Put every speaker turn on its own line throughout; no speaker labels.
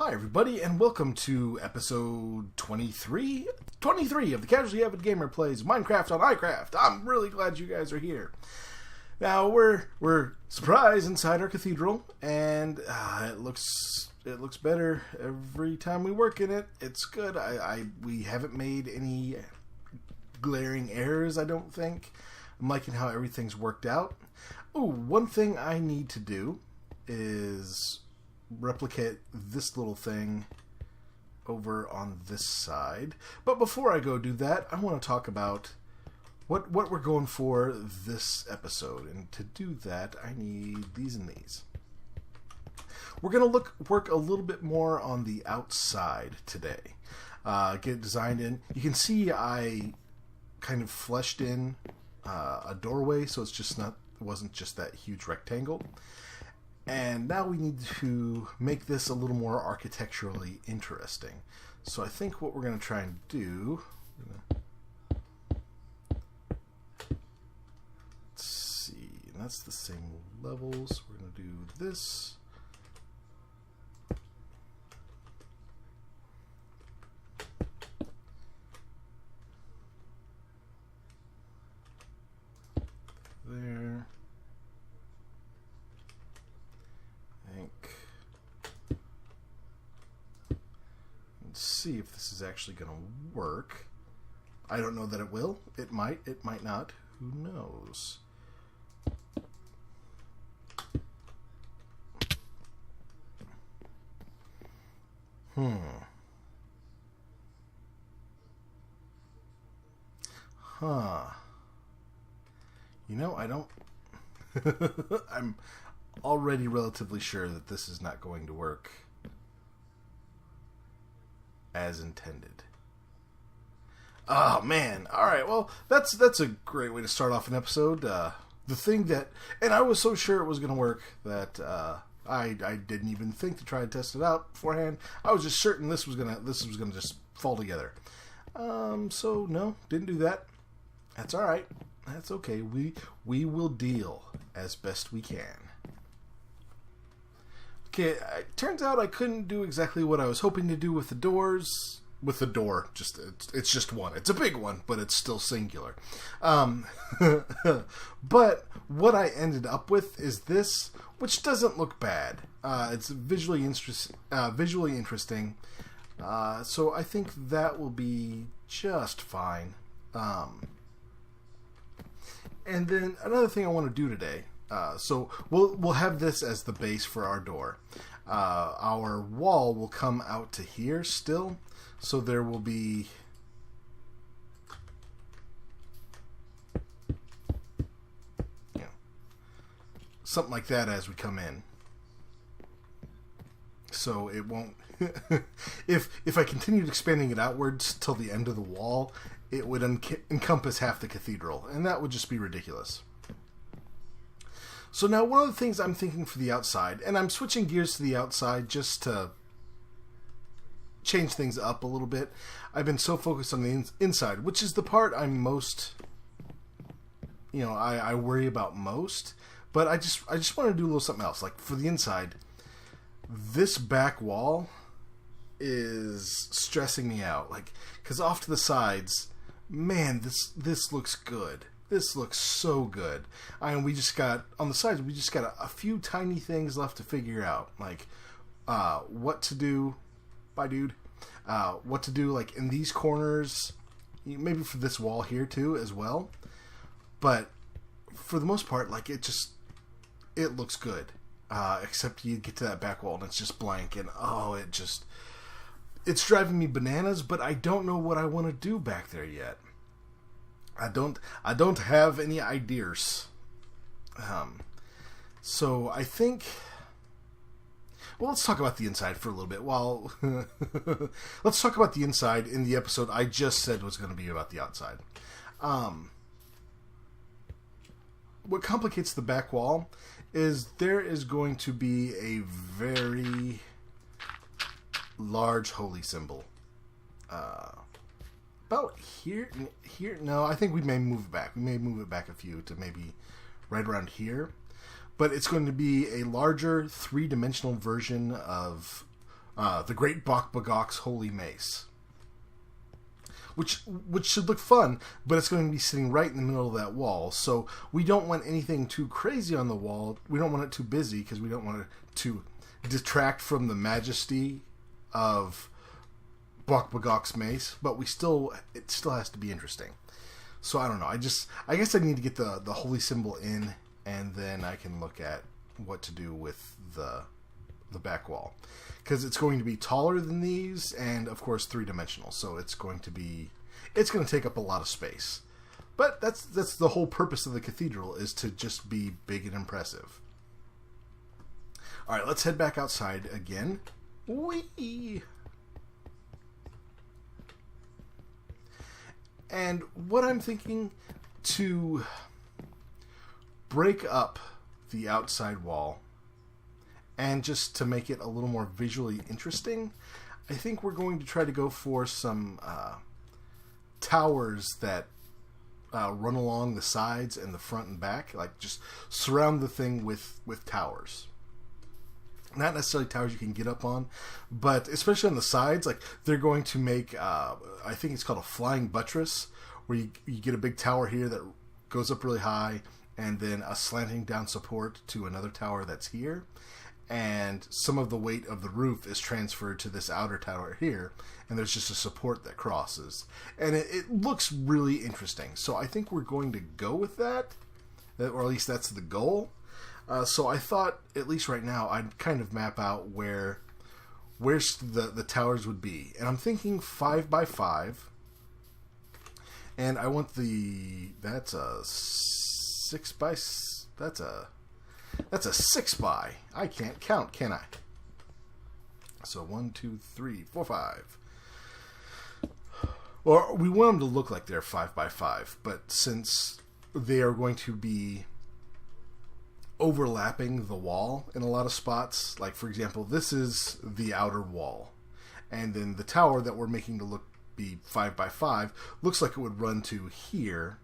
Hi everybody, and welcome to episode 23 of the Casually Avid Gamer Plays Minecraft on iCraft. I'm really glad you guys are here. Now we're surprised inside our cathedral, and it looks better every time we work in it. It's good. We haven't made any glaring errors, I don't think. I'm liking how everything's worked out. Oh, one thing I need to do is replicate this little thing over on this side. But before I go do that, I want to talk about what we're going for this episode. And to do that, I need these and these. We're going to work a little bit more on the outside today. Get it designed in. You can see I kind of fleshed in a doorway, so it wasn't just that huge rectangle. And now we need to make this a little more architecturally interesting. So I think what we're going to try and do... Let's see. And that's the same levels. We're going to do this. There. See if this is actually going to work. I don't know that it will. It might not. Who knows? You know, I don't... I'm already relatively sure that this is not going to work as intended. Oh man. Alright, well, that's a great way to start off an episode. The thing that, and I was so sure it was going to work that I didn't even think to try and test it out beforehand. I was just certain this was gonna just fall together. So no, didn't do that. That's alright. That's okay. We will deal as best we can. Okay, it turns out I couldn't do exactly what I was hoping to do with the doors. With the door, it's just one. It's a big one, but it's still singular. But what I ended up with is this, which doesn't look bad. It's visually interesting. So I think that will be just fine. And then another thing I want to do today. So we'll have this as the base for our door. Our wall will come out to here still, so there will be something like that as we come in. So it won't. if I continued expanding it outwards till the end of the wall, it would encompass half the cathedral, and that would just be ridiculous. So now one of the things I'm thinking for the outside, and I'm switching gears to the outside just to change things up a little bit. I've been so focused on the inside, which is the part I'm most, I worry about most. But I just want to do a little something else. Like for the inside, this back wall is stressing me out. Like, because off to the sides, man, this looks good. This looks so good. And we just got, on the sides, we just got a few tiny things left to figure out. Like, what to do, what to do, like, in these corners, maybe for this wall here, too, as well. But, for the most part, like, it looks good. Except you get to that back wall and it's just blank, and, it's driving me bananas, but I don't know what I want to do back there yet. I don't have any ideas. So I think, well, let's talk about the inside for a little bit. Let's talk about the inside in the episode I just said was going to be about the outside. What complicates the back wall is there is going to be a very large holy symbol. About here, no, I think we may move it back. We may move it back a few to maybe right around here. But it's going to be a larger three-dimensional version of the Great Bawk's Holy Mace. Which should look fun, but it's going to be sitting right in the middle of that wall. So we don't want anything too crazy on the wall. We don't want it too busy because we don't want it to detract from the majesty of Bawk's mace. But it still has to be interesting. So I don't know. I guess I need to get the holy symbol in, and then I can look at what to do with the back wall. Because it's going to be taller than these, and of course 3-dimensional. So it's going to take up a lot of space. But that's the whole purpose of the cathedral, is to just be big and impressive. All right, let's head back outside again. Whee! And what I'm thinking, to break up the outside wall and just to make it a little more visually interesting, I think we're going to try to go for some towers that run along the sides and the front and back. Like, just surround the thing with towers. Not necessarily towers you can get up on, but especially on the sides, like, they're going to make, I think it's called a flying buttress, where you get a big tower here that goes up really high, and then a slanting down support to another tower that's here. And some of the weight of the roof is transferred to this outer tower here, and there's just a support that crosses. And it looks really interesting. So I think we're going to go with that, or at least that's the goal. So I thought, at least right now, I'd kind of map out where the towers would be. And I'm thinking 5x5. And I want that's a 6x, that's a 6x. I can't count, can I? So 1, 2, 3, 4, 5. Or we want them to look like they're 5x5, but since they are going to be overlapping the wall in a lot of spots, like for example, this is the outer wall, and then the tower that we're making to be 5x5 looks like it would run to here,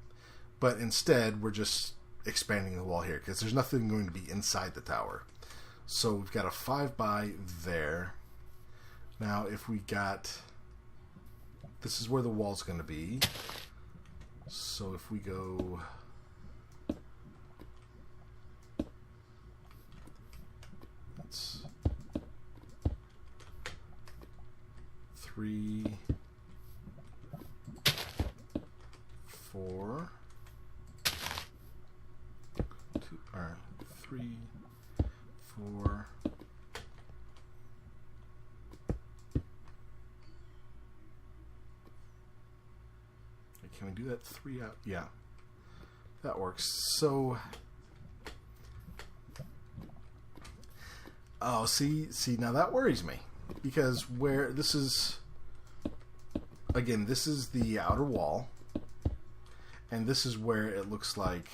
but instead we're just expanding the wall here because there's nothing going to be inside the tower. So we've got a 5x there. Now if we got, this is where the wall's going to be. So if we go, that's 3, 4, 3, 4. Can we do that 3 out? Yeah, that works. So, oh, see, now that worries me, because where this is, again, this is the outer wall, and this is where it looks like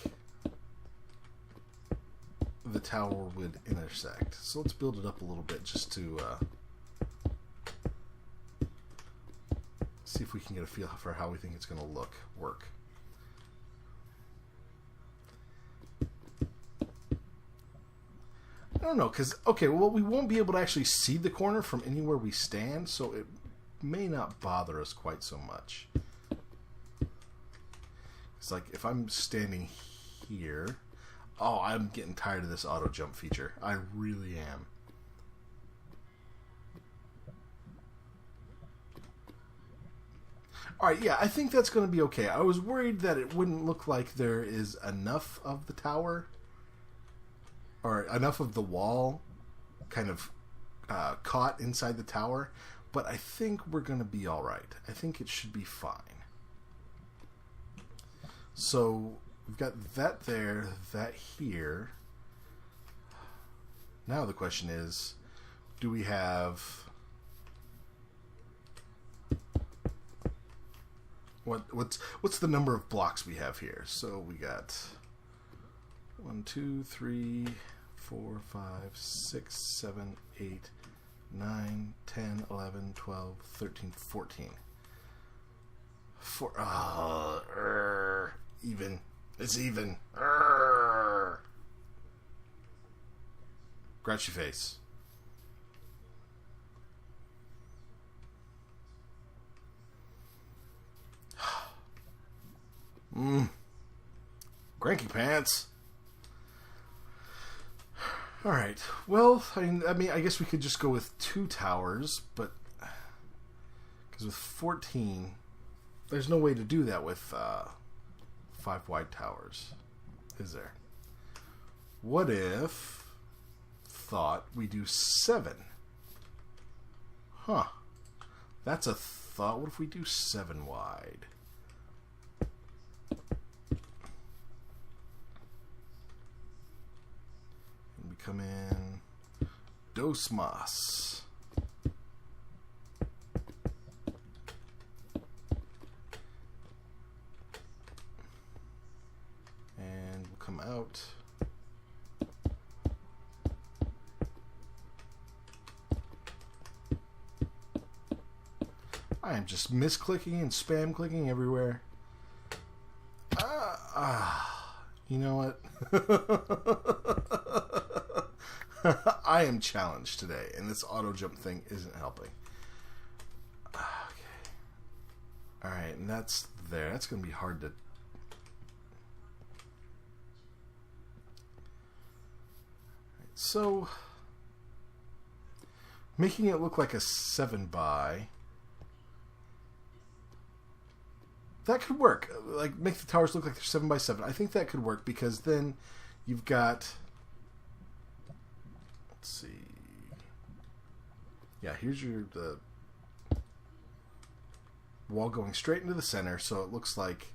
the tower would intersect. So let's build it up a little bit just to see if we can get a feel for how we think it's going to work. I don't know, because, okay, well, we won't be able to actually see the corner from anywhere we stand, so it may not bother us quite so much. It's like, if I'm standing here, oh, I'm getting tired of this auto jump feature. I really am. Alright, yeah, I think that's going to be okay. I was worried that it wouldn't look like there is enough of the tower, or enough of the wall kind of caught inside the tower, but I think we're going to be alright. I think it should be fine. So we've got that there, that here. Now the question is, do we have... What's the number of blocks we have here? So we got 1, 2, 3, 4, 5, 6, 7, 8, 9, 10, 11, 12, 13, 14. Even. It's even. Grouchy face. Thank you, Pants. Alright, well, I mean, I guess we could just go with 2 towers, but... Because with 14, there's no way to do that with 5 wide towers, is there? What if... Thought we do 7? Huh. That's a thought. What if we do 7 wide? And we come in Dos Mas. And we'll come out. I am just misclicking and spam clicking everywhere. You know what? I am challenged today, and this auto jump thing isn't helping. Okay. Alright, and that's there. That's going to be hard to... So, making it look like a 7 by... That could work. Like, make the towers look like they're 7 by 7. I think that could work because then you've got... Let's see. Yeah, here's the wall going straight into the center, so it looks like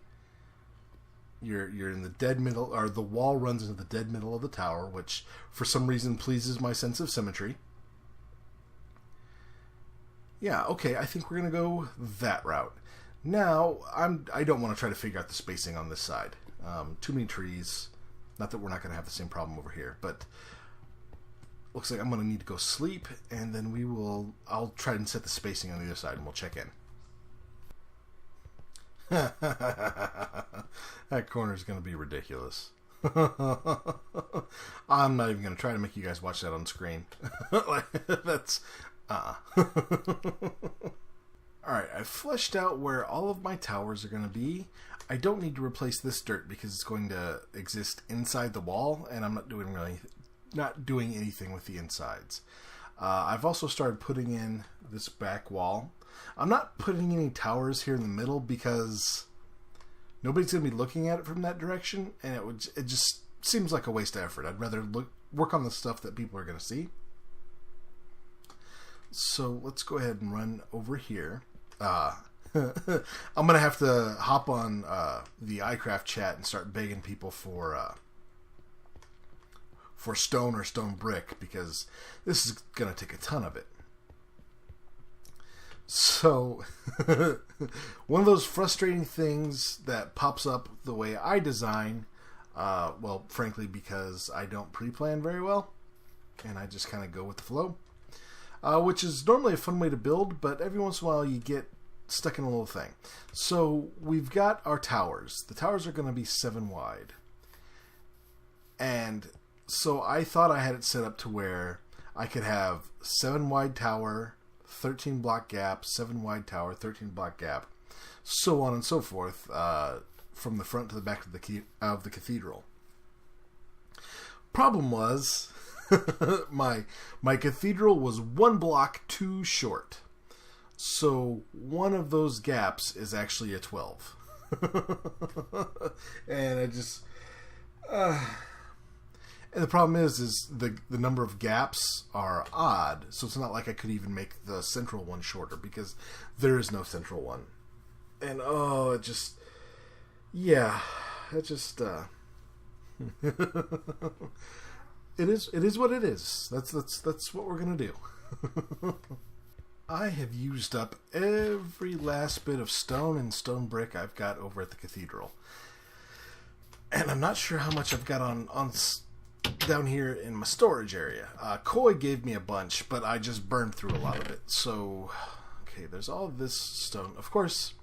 you're in the dead middle, or the wall runs into the dead middle of the tower, which for some reason pleases my sense of symmetry. Yeah, okay, I think we're gonna go that route. Now, I don't want to try to figure out the spacing on this side. Too many trees. Not that we're not going to have the same problem over here, but looks like I'm going to need to go sleep, and then I'll try and set the spacing on the other side, and we'll check in. That corner's going to be ridiculous. I'm not even going to try to make you guys watch that on screen. That's... Alright, I've fleshed out where all of my towers are going to be. I don't need to replace this dirt because it's going to exist inside the wall, and I'm not doing anything with the insides. I've also started putting in this back wall. I'm not putting any towers here in the middle because nobody's going to be looking at it from that direction, and it just seems like a waste of effort. I'd rather work on the stuff that people are going to see. So let's go ahead and run over here. I'm going to have to hop on the iCraft chat and start begging people for stone or stone brick, because this is going to take a ton of it. So, one of those frustrating things that pops up the way I design, well, frankly, because I don't pre-plan very well, and I just kind of go with the flow. Which is normally a fun way to build, but every once in a while you get stuck in a little thing. So we've got our towers. The towers are going to be 7 wide. And so I thought I had it set up to where I could have 7 wide tower, 13 block gap, 7 wide tower, 13 block gap, so on and so forth, from the front to the back of the cathedral. Problem was... my cathedral was 1 block too short. So one of those gaps is actually a 12. And I just... and the problem is the number of gaps are odd. So it's not like I could even make the central one shorter, because there is no central one. And it just... Yeah. It just... It is what it is. That's what we're gonna do. I have used up every last bit of stone and stone brick I've got over at the cathedral, and I'm not sure how much I've got on down here in my storage area. Koi gave me a bunch, but I just burned through a lot of it. So, okay, there's all this stone. Of course,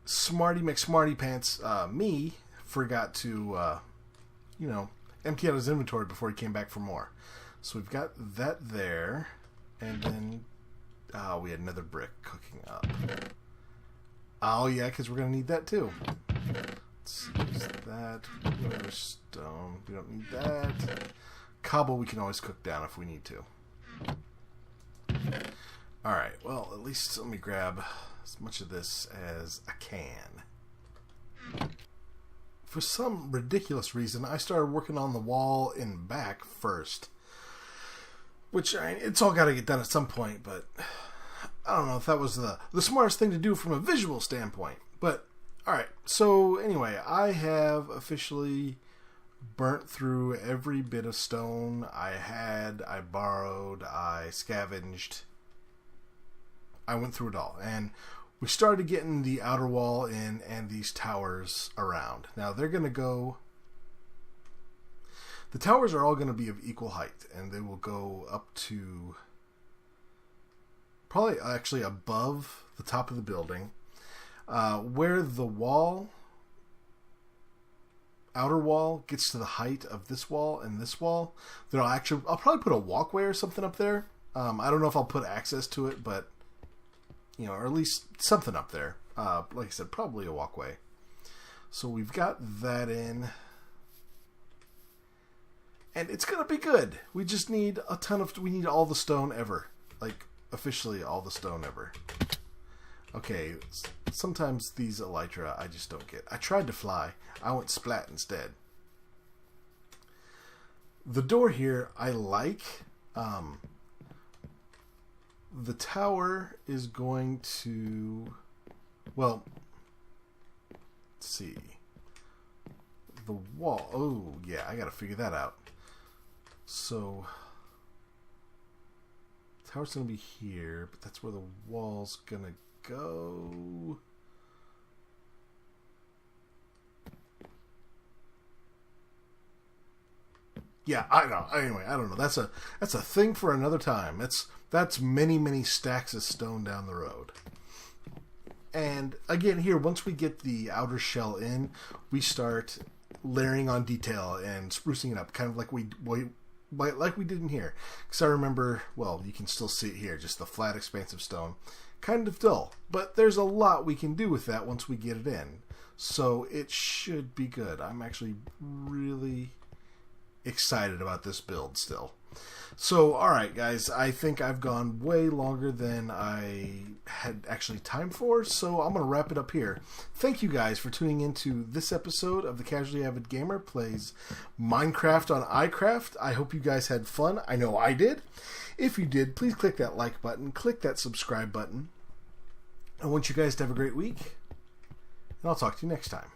Smarty McSmarty Pants, me forgot to, empty out his inventory before he came back for more. So we've got that there, and then we had another brick cooking up. Oh yeah, because we're going to need that too. Let's use that. Another stone. We don't need that. Cobble we can always cook down if we need to. Alright, well, at least let me grab as much of this as I can. For some ridiculous reason, I started working on the wall in back first. Which, it's all got to get done at some point, but I don't know if that was the smartest thing to do from a visual standpoint. But, alright, so anyway, I have officially burnt through every bit of stone I had, I borrowed, I scavenged. I went through it all, and we started getting the outer wall in and these towers around. Now they're going to go... The towers are all going to be of equal height, and they will go up to probably actually above the top of the building. Where the wall, outer wall, gets to the height of this wall and this wall, I'll probably put a walkway or something up there. I don't know if I'll put access to it, but or at least something up there. Like I said, probably a walkway. So we've got that in. And it's going to be good. We just need we need all the stone ever. Like, officially all the stone ever. Okay, sometimes these elytra I just don't get. I tried to fly. I went splat instead. The door here I like. The tower is going to... Well, let's see. The wall... Oh, yeah, I gotta figure that out. So... The tower's gonna be here, but that's where the wall's gonna go... Yeah, I know. Anyway, I don't know. That's a thing for another time. That's many stacks of stone down the road. And again, here, once we get the outer shell in, we start layering on detail and sprucing it up, kind of like we did in here. Because I remember, well, you can still see it here, just the flat, expansive stone, kind of dull. But there's a lot we can do with that once we get it in. So it should be good. I'm actually really excited about this build still. So, alright guys, I think I've gone way longer than I had actually time for, so I'm going to wrap it up here. Thank you guys for tuning into this episode of the Casually Avid Gamer Plays Minecraft on iCraft. I hope you guys had fun. I know I did. If you did, please click that like button, click that subscribe button. I want you guys to have a great week, and I'll talk to you next time.